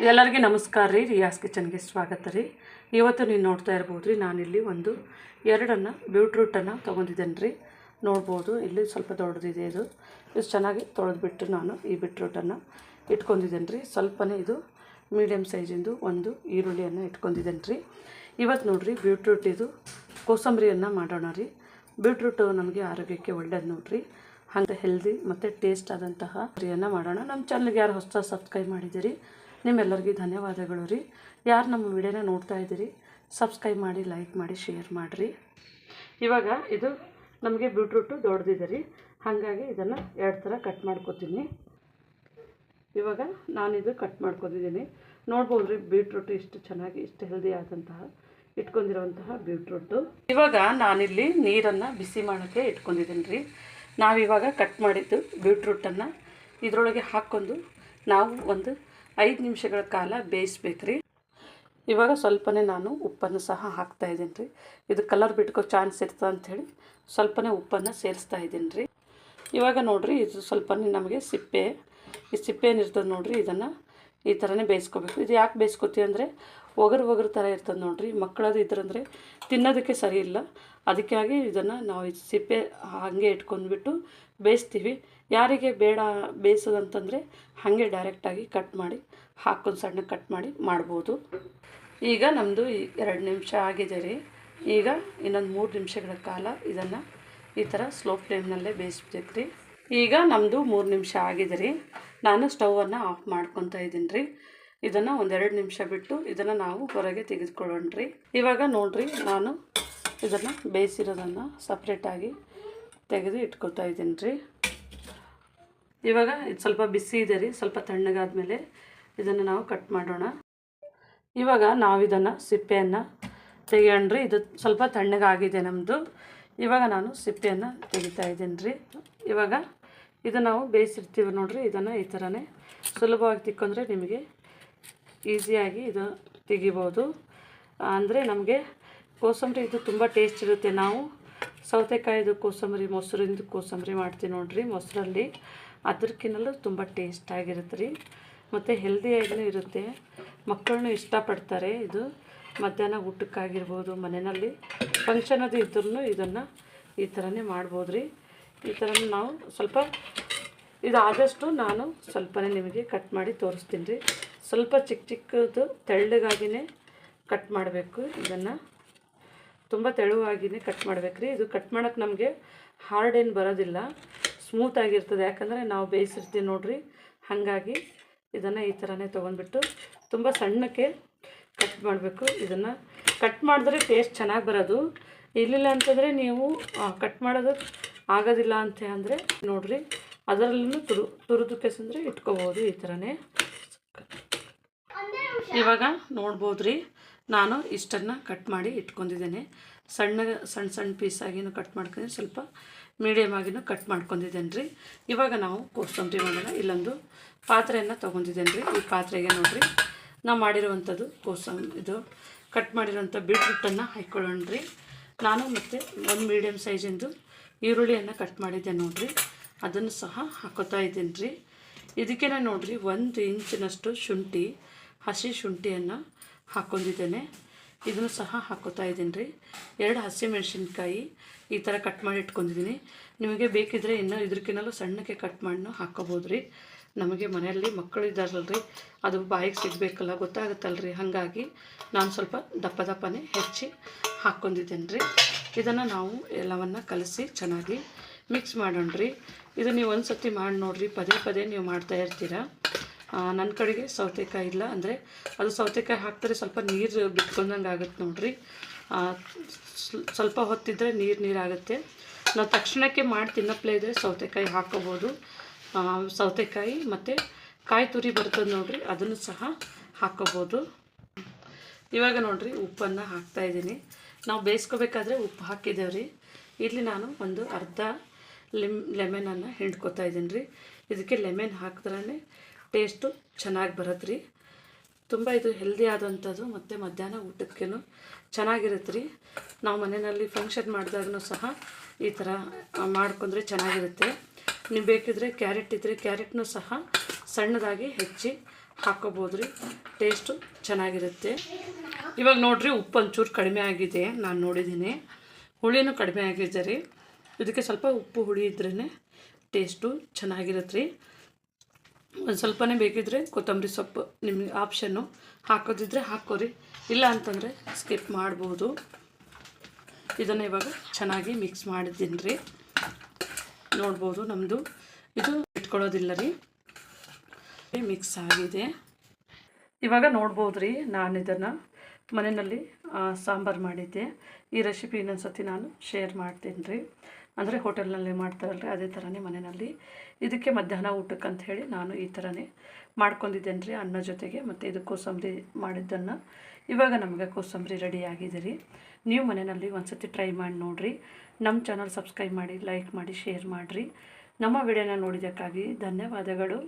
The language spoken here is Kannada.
ಎಲ್ಲರಿಗೂ ನಮಸ್ಕಾರ ರೀ. ರಿಯಾಸ್ ಕಿಚನ್ಗೆ ಸ್ವಾಗತ ರೀ. ಇವತ್ತು ನೀವು ನೋಡ್ತಾ ಇರ್ಬೋದು ರೀ, ನಾನಿಲ್ಲಿ ಒಂದು ಎರಡನ್ನು ಬೀಟ್ರೂಟನ್ನು ತೊಗೊಂಡಿದ್ದೇನೆ ರೀ. ನೋಡ್ಬೋದು ಇಲ್ಲಿ ಸ್ವಲ್ಪ ದೊಡ್ಡದಿದೆ. ಇದು ಚೆನ್ನಾಗಿ ತೊಳೆದ್ಬಿಟ್ಟು ನಾನು ಈ ಬೀಟ್ರೂಟನ್ನು ಇಟ್ಕೊಂಡಿದ್ದೇನೆ ರೀ. ಸ್ವಲ್ಪನೇ ಇದು ಮೀಡಿಯಮ್ ಸೈಜಿಂದು ಒಂದು ಈರುಳ್ಳಿಯನ್ನು ಇಟ್ಕೊಂಡಿದ್ದೇನೆ ರೀ. ಇವತ್ತು ನೋಡಿರಿ ಬೀಟ್ರೂಟ್ ಇದು ಕೋಸಂಬರಿಯನ್ನು ಮಾಡೋಣ ರೀ. ಬೀಟ್ರೂಟು ನಮಗೆ ಆರೋಗ್ಯಕ್ಕೆ ಒಳ್ಳೇದು ನೋಡಿರಿ. ಹಾಗೆ ಹೆಲ್ದಿ ಮತ್ತು ಟೇಸ್ಟ್ ಆದಂತಹ ಕರಿಯನ್ನು ಮಾಡೋಣ. ನಮ್ಮ ಚಾನಲ್ಗೆ ಯಾರು ಹೊಸ ಸಬ್ಸ್ಕ್ರೈಬ್ ಮಾಡಿದ್ದೀರಿ ನಿಮ್ಮೆಲ್ಲರಿಗೂ ಧನ್ಯವಾದಗಳು ರೀ. ಯಾರು ನಮ್ಮ ವಿಡಿಯೋನ ನೋಡ್ತಾ ಇದ್ದೀರಿ ಸಬ್ಸ್ಕ್ರೈಬ್ ಮಾಡಿ, ಲೈಕ್ ಮಾಡಿ, ಶೇರ್ ಮಾಡಿರಿ. ಇವಾಗ ಇದು ನಮಗೆ ಬೀಟ್ರೂಟು ದೊಡ್ಡದಿದೆ ರೀ, ಹಾಗಾಗಿ ಇದನ್ನು ಎರಡು ಥರ ಕಟ್ ಮಾಡ್ಕೊತೀನಿ. ಇವಾಗ ನಾನಿದು ಕಟ್ ಮಾಡ್ಕೊಂಡಿದ್ದೀನಿ. ನೋಡ್ಬೋದು ರೀ, ಬೀಟ್ರೂಟು ಇಷ್ಟು ಚೆನ್ನಾಗಿ ಇಷ್ಟು ಹೆಲ್ದಿ ಆದಂತಹ ಇಟ್ಕೊಂಡಿರುವಂತಹ ಬೀಟ್ರೂಟು. ಇವಾಗ ನಾನಿಲ್ಲಿ ನೀರನ್ನು ಬಿಸಿ ಮಾಡೋಕ್ಕೆ ಇಟ್ಕೊಂಡಿದ್ದೀನಿ ರೀ. ನಾವಿವಾಗ ಕಟ್ ಮಾಡಿದ್ದು ಬೀಟ್ರೂಟನ್ನು ಇದರೊಳಗೆ ಹಾಕ್ಕೊಂಡು ನಾವು ಒಂದು 5 ನಿಮಿಷಗಳ ಕಾಲ ಬೇಯಿಸ್ಬೇಕು ರೀ. ಇವಾಗ ಸ್ವಲ್ಪನೇ ನಾನು ಉಪ್ಪನ್ನು ಸಹ ಹಾಕ್ತಾಯಿದ್ದೀನಿ ರೀ. ಇದು ಕಲರ್ ಬಿಟ್ಕೋ ಚಾನ್ಸ್ ಇರ್ತದೆ ಅಂಥೇಳಿ ಸ್ವಲ್ಪನೇ ಉಪ್ಪನ್ನು ಸೇರಿಸ್ತಾ ಇದ್ದೀನಿ ರೀ. ಇವಾಗ ನೋಡಿರಿ, ಇದು ಸ್ವಲ್ಪನೇ ನಮಗೆ ಈ ಸಿಪ್ಪೆ ಏನಿರ್ತದೆ ನೋಡಿರಿ, ಇದನ್ನು ಈ ಥರನೇ ಬೇಯಿಸ್ಕೋಬೇಕು. ಇದು ಯಾಕೆ ಬೇಯಿಸ್ಕೊತೀವಿ ಅಂದರೆ ಒಗರು ಥರ ಇರ್ತದೆ ನೋಡಿರಿ. ಮಕ್ಕಳದು ಇದ್ರಂದರೆ ತಿನ್ನೋದಕ್ಕೆ ಸರಿ ಇಲ್ಲ. ಅದಕ್ಕಾಗಿ ಇದನ್ನು ನಾವು ಸಿಪ್ಪೆ ಹಾಗೆ ಇಟ್ಕೊಂಡ್ಬಿಟ್ಟು ಬೇಯಿಸ್ತೀವಿ. ಯಾರಿಗೆ ಬೇಡ ಬೇಯಿಸೋದಂತಂದರೆ ಹಾಗೆ ಡೈರೆಕ್ಟಾಗಿ ಕಟ್ ಮಾಡಿ ಹಾಕ್ಕೊಂಡು ಸಣ್ಣ ಕಟ್ ಮಾಡಿ ಮಾಡ್ಬೋದು. ಈಗ ನಮ್ಮದು 2 ನಿಮಿಷ ಆಗಿದೆ ರೀ. ಈಗ ಇನ್ನೊಂದು 3 ನಿಮಿಷಗಳ ಕಾಲ ಇದನ್ನು ಈ ಥರ ಸ್ಲೋ ಫ್ಲೇಮ್ನಲ್ಲೇ ಬೇಯಿಸ್ಬೇಕು ರೀ. ಈಗ ನಮ್ಮದು 3 ನಿಮಿಷ ಆಗಿದೆ ರೀ. ನಾನು ಸ್ಟವನ್ನು ಆಫ್ ಮಾಡ್ಕೊತಾ ಇದ್ದೀನಿ ರೀ. ಇದನ್ನು 1-2 ನಿಮಿಷ ಬಿಟ್ಟು ಇದನ್ನು ನಾವು ಹೊರಗೆ ತೆಗೆದುಕೊಳ್ಳೋಣ ರೀ. ಇವಾಗ ನೋಡಿರಿ, ನಾನು ಇದನ್ನು ಬೇಯಿಸಿರೋದನ್ನು ಸಪ್ರೇಟಾಗಿ ತೆಗೆದು ಇಟ್ಕೊತಾ ಇದ್ದೀನಿ ರೀ. ಇವಾಗ ಇದು ಸ್ವಲ್ಪ ಬಿಸಿ ಇದೆ ರೀ. ಸ್ವಲ್ಪ ತಣ್ಣಗಾದ್ಮೇಲೆ ಇದನ್ನು ನಾವು ಕಟ್ ಮಾಡೋಣ. ಇವಾಗ ನಾವು ಇದನ್ನು ಸಿಪ್ಪೆಯನ್ನು ತೆಗೆಯೋಣ್ರಿ. ಇದು ಸ್ವಲ್ಪ ತಣ್ಣಗಾಗಿದೆ ನಮ್ಮದು. ಇವಾಗ ನಾನು ಸಿಪ್ಪೆಯನ್ನು ತೆಗಿತಾ ಇದ್ದೀನಿ ರೀ. ಇವಾಗ ಇದು ನಾವು ಬೇಯಿಸಿರ್ತೀವಿ ನೋಡಿರಿ, ಇದನ್ನು ಈ ಥರನೇ ಸುಲಭವಾಗಿ ತಿಕ್ಕೊಂಡ್ರೆ ನಿಮಗೆ ಈಸಿಯಾಗಿ ಇದು ತೆಗಿಬೋದು. ಅಂದರೆ ನಮಗೆ ಕೋಸಂಬರಿ ಇದು ತುಂಬ ಟೇಸ್ಟ್ ಇರುತ್ತೆ. ನಾವು ಸೌತೆಕಾಯಿದು ಕೋಸಂಬರಿ, ಮೊಸರಿಂದ ಕೋಸಂಬರಿ ಮಾಡ್ತೀವಿ ನೋಡಿರಿ, ಮೊಸರಲ್ಲಿ ಅದಕ್ಕಿಂತಲೂ ತುಂಬ ಟೇಸ್ಟಾಗಿರುತ್ತೆ ರೀ. ಮತ್ತು ಹೆಲ್ದಿಯಾಗಿಯೂ ಇರುತ್ತೆ. ಮಕ್ಕಳನ್ನು ಇಷ್ಟಪಡ್ತಾರೆ. ಇದು ಮಧ್ಯಾಹ್ನ ಊಟಕ್ಕಾಗಿರ್ಬೋದು, ಮನೆಯಲ್ಲಿ ಫಂಕ್ಷನ್ ಅದು ಇದ್ರೂ ಇದನ್ನು ಈ ಥರನೇ ಮಾಡ್ಬೋದು ರೀ. ಈ ಥರ ನಾವು ಸ್ವಲ್ಪ ಇದು ಆದಷ್ಟು ನಾನು ಸ್ವಲ್ಪನೇ ನಿಮಗೆ ಕಟ್ ಮಾಡಿ ತೋರಿಸ್ತೀನಿ ರೀ. ಸ್ವಲ್ಪ ಚಿಕ್ಕದು ತೆಳ್ಳಗಾಗಿಯೇ ಕಟ್ ಮಾಡಬೇಕು. ಇದನ್ನು ತುಂಬ ತೆಳುವಾಗಿಯೇ ಕಟ್ ಮಾಡಬೇಕು ರೀ. ಇದು ಕಟ್ ಮಾಡೋಕ್ಕೆ ನಮಗೆ ಹಾರ್ಡ್ ಏನು ಬರೋದಿಲ್ಲ, ಸ್ಮೂತಾಗಿರ್ತದೆ. ಯಾಕಂದರೆ ನಾವು ಬೇಯಿಸಿರ್ತೀವಿ ನೋಡಿರಿ, ಹಾಗಾಗಿ ಇದನ್ನು ಈ ಥರನೇ ತೊಗೊಂಡ್ಬಿಟ್ಟು ತುಂಬ ಸಣ್ಣಕ್ಕೆ ಕಟ್ ಮಾಡಬೇಕು. ಇದನ್ನು ಕಟ್ ಮಾಡಿದ್ರೆ ಟೇಸ್ಟ್ ಚೆನ್ನಾಗಿ ಬರೋದು. ಇರಲಿಲ್ಲ ಅಂತಂದರೆ ನೀವು ಕಟ್ ಮಾಡೋದು ಆಗೋದಿಲ್ಲ ಅಂತ ಅಂದರೆ ನೋಡಿರಿ, ಅದರಲ್ಲೂ ತುರಿದು ಕೆಸಂದರೆ ಇಟ್ಕೋಬೋದು ಈ ಥರನೇ. ಇವಾಗ ನೋಡ್ಬೋದು ರೀ, ನಾನು ಇಷ್ಟನ್ನು ಕಟ್ ಮಾಡಿ ಇಟ್ಕೊಂಡಿದ್ದೇನೆ. ಸಣ್ಣ ಪೀಸಾಗಿನೂ ಕಟ್ ಮಾಡ್ಕೊಂಡು ಸ್ವಲ್ಪ ಮೀಡಿಯಮ್ ಆಗಿನೂ ಕಟ್ ಮಾಡ್ಕೊಂಡಿದ್ದೇನೆ ರೀ. ಇವಾಗ ನಾವು ಕೋಸಂಬರಿ ಮಾಡೋಣ. ಇಲ್ಲೊಂದು ಪಾತ್ರೆಯನ್ನು ತೊಗೊಂಡಿದ್ದೇನೆ ರೀ. ಈ ಪಾತ್ರೆಗೆ ನೋಡಿರಿ, ನಾವು ಮಾಡಿರುವಂಥದ್ದು ಇದು ಕಟ್ ಮಾಡಿರುವಂಥ ಬೀಟ್ರೂಟನ್ನು ಹಾಕ್ಕೊಳ್ಳೋಣ ರೀ. ನಾನು ಮತ್ತು ಒಂದು ಮೀಡಿಯಮ್ ಸೈಜಿಂದು ಈರುಳ್ಳಿಯನ್ನು ಕಟ್ ಮಾಡಿದ್ದೆ ನೋಡಿರಿ, ಅದನ್ನು ಸಹ ಹಾಕೋತಾ ಇದ್ದೀನಿ ರೀ. ಇದಕ್ಕೆ ನೋಡಿರಿ 1 ಇಂಚಿನಷ್ಟು ಹಸಿ ಶುಂಠಿಯನ್ನು ಹಾಕ್ಕೊಂಡಿದ್ದೇನೆ. ಇದನ್ನು ಸಹ ಹಾಕೋತಾ ಇದ್ದೀನಿ ರೀ. 2 ಹಸಿಮೆಣಸಿನ್ಕಾಯಿ ಈ ಥರ ಕಟ್ ಮಾಡಿ ಇಟ್ಕೊಂಡಿದ್ದೀನಿ. ನಿಮಗೆ ಬೇಕಿದ್ದರೆ ಇನ್ನೂ ಇದಕ್ಕಿನ್ನೂ ಸಣ್ಣಕ್ಕೆ ಕಟ್ ಮಾಡಿನೂ ಹಾಕ್ಕೋಬೋದು ರೀ. ನಮಗೆ ಮನೆಯಲ್ಲಿ ಮಕ್ಕಳು ಇದ್ದಾರಲ್ರಿ, ಅದು ಬಾಯಿಗೆ ಸಿಗಬೇಕಲ್ಲ, ಗೊತ್ತಾಗುತ್ತಲ್ರಿ, ಹಾಗಾಗಿ ನಾನು ಸ್ವಲ್ಪ ದಪ್ಪನೇ ಹೆಚ್ಚಿ ಹಾಕ್ಕೊಂಡಿದ್ದೇನೆ ರೀ. ಇದನ್ನು ನಾವು ಎಲ್ಲವನ್ನು ಕಲಸಿ ಚೆನ್ನಾಗಿ ಮಿಕ್ಸ್ ಮಾಡೋಣ ರೀ. ಇದು ನೀವು ಒಂದು ಸತಿ ಮಾಡಿ ನೋಡಿರಿ, ಪದೇ ನೀವು ಮಾಡ್ತಾ ಇರ್ತೀರ. ನನ್ನ ಕಡೆಗೆ ಸೌತೆಕಾಯಿ ಇಲ್ಲ ಅಂದರೆ ಅದು ಸೌತೆಕಾಯಿ ಹಾಕ್ತಾರೆ ಸ್ವಲ್ಪ ನೀರು ಬಿಟ್ಕೊಂಡಂಗೆ ಆಗುತ್ತೆ ನೋಡಿರಿ. ಸ್ವಲ್ಪ ಹೊತ್ತಿದ್ರೆ ನೀರಾಗುತ್ತೆ. ನಾವು ತಕ್ಷಣಕ್ಕೆ ಮಾಡಿ ತಿನ್ನಪ್ಲೇ ಇದ್ದರೆ ಸೌತೆಕಾಯಿ ಹಾಕ್ಕೋಬೋದು. ಸೌತೆಕಾಯಿ ಮತ್ತು ಕಾಯಿ ತುರಿ ಬರ್ತದೆ ನೋಡಿರಿ, ಅದನ್ನು ಸಹ ಹಾಕ್ಕೋಬೋದು. ಇವಾಗ ನೋಡಿರಿ, ಉಪ್ಪನ್ನು ಹಾಕ್ತಾಯಿದ್ದೀನಿ. ನಾವು ಬೇಯಿಸ್ಕೋಬೇಕಾದ್ರೆ ಉಪ್ಪು ಹಾಕಿದ್ದೇವೆ ರೀ. ಇಲ್ಲಿ ನಾನು ಒಂದು ಅರ್ಧ ಲೆಮನನ್ನು ಹಿಂಡ್ಕೊತಾ ಇದ್ದೀನಿ ರೀ. ಇದಕ್ಕೆ ಲೆಮನ್ ಹಾಕಿದ್ರೇ ಟೇಸ್ಟು ಚೆನ್ನಾಗಿ ಬರುತ್ತೆ ರೀ. ತುಂಬ ಇದು ಹೆಲ್ದಿ ಆದಂಥದ್ದು ಮತ್ತು ಮಧ್ಯಾಹ್ನ ಊಟಕ್ಕೂ ಚೆನ್ನಾಗಿರುತ್ತೆ ರೀ. ನಾವು ಮನೆಯಲ್ಲಿ ಫಂಕ್ಷನ್ ಮಾಡಿದಾಗೂ ಸಹ ಈ ಥರ ಮಾಡ್ಕೊಂಡ್ರೆ ಚೆನ್ನಾಗಿರುತ್ತೆ. ನೀವು ಬೇಕಿದ್ರೆ ಕ್ಯಾರೆಟ್ ಇದ್ದರೆ ಕ್ಯಾರೆಟ್ನೂ ಸಹ ಸಣ್ಣದಾಗಿ ಹೆಚ್ಚಿ ಹಾಕ್ಕೋಬೋದು ರೀ. ಟೇಸ್ಟು ಚೆನ್ನಾಗಿರುತ್ತೆ. ಇವಾಗ ನೋಡಿರಿ, ಉಪ್ಪು ಒಂಚೂರು ಕಡಿಮೆ ಆಗಿದೆ, ನಾನು ನೋಡಿದ್ದೀನಿ. ಹುಳಿನೂ ಕಡಿಮೆ ಆಗಿದೆ ರೀ. ಇದಕ್ಕೆ ಸ್ವಲ್ಪ ಉಪ್ಪು ಹುಳಿ ಇದ್ರೇ ಟೇಸ್ಟು ಚೆನ್ನಾಗಿರುತ್ತೆ ರೀ. ಒಂದು ಸ್ವಲ್ಪನೇ ಬೇಕಿದ್ದರೆ ಕೊತ್ತಂಬರಿ ಸೊಪ್ಪು ನಿಮಗೆ ಆಪ್ಷನ್ನು, ಹಾಕೋದಿದ್ರೆ ಹಾಕೋರಿ, ಇಲ್ಲ ಅಂತಂದರೆ ಸ್ಕಿಪ್ ಮಾಡ್ಬೋದು. ಇದನ್ನು ಇವಾಗ ಚೆನ್ನಾಗಿ ಮಿಕ್ಸ್ ಮಾಡಿದ್ದೀನಿ ರೀ. ನೋಡ್ಬೋದು ನಮ್ಮದು ಇದು ಇಟ್ಕೊಳ್ಳೋದಿಲ್ಲ ರೀ, ಮಿಕ್ಸ್ ಆಗಿದೆ. ಇವಾಗ ನೋಡ್ಬೋದು ರೀ, ನಾನು ಇದನ್ನು ಮನೆಯಲ್ಲಿ ಸಾಂಬಾರು ಮಾಡಿದ್ದೆ. ಈ ರೆಸಿಪಿ ಇನ್ನೊಂದು ಸತಿ ನಾನು ಶೇರ್ ಮಾಡ್ತೀನಿ ರೀ. ಅಂದರೆ ಹೋಟೆಲ್ನಲ್ಲಿ ಮಾಡ್ತಾರಲ್ರಿ, ಅದೇ ಥರನೇ ಮನೆಯಲ್ಲಿ. ಇದಕ್ಕೆ ಮಧ್ಯಾಹ್ನ ಊಟಕ್ಕೆ ಅಂತ ಹೇಳಿ ನಾನು ಈ ಥರನೇ ಮಾಡ್ಕೊಂಡಿದ್ದೇನೆ ರೀ, ಅನ್ನ ಜೊತೆಗೆ. ಮತ್ತು ಇದು ಕೋಸಂಬರಿ ಮಾಡಿದ್ದನ್ನು. ಇವಾಗ ನಮಗೆ ಕೋಸಂಬರಿ ರೆಡಿ ಆಗಿದೆ ರೀ. ನೀವು ಮನೆಯಲ್ಲಿ ಒಂದು ಸತಿ ಟ್ರೈ ಮಾಡಿ ನೋಡಿರಿ. ನಮ್ಮ ಚಾನಲ್ ಸಬ್ಸ್ಕ್ರೈಬ್ ಮಾಡಿ, ಲೈಕ್ ಮಾಡಿ, ಶೇರ್ ಮಾಡಿರಿ. ನಮ್ಮ ವಿಡಿಯೋನ ನೋಡಿದ್ದಕ್ಕಾಗಿ ಧನ್ಯವಾದಗಳು.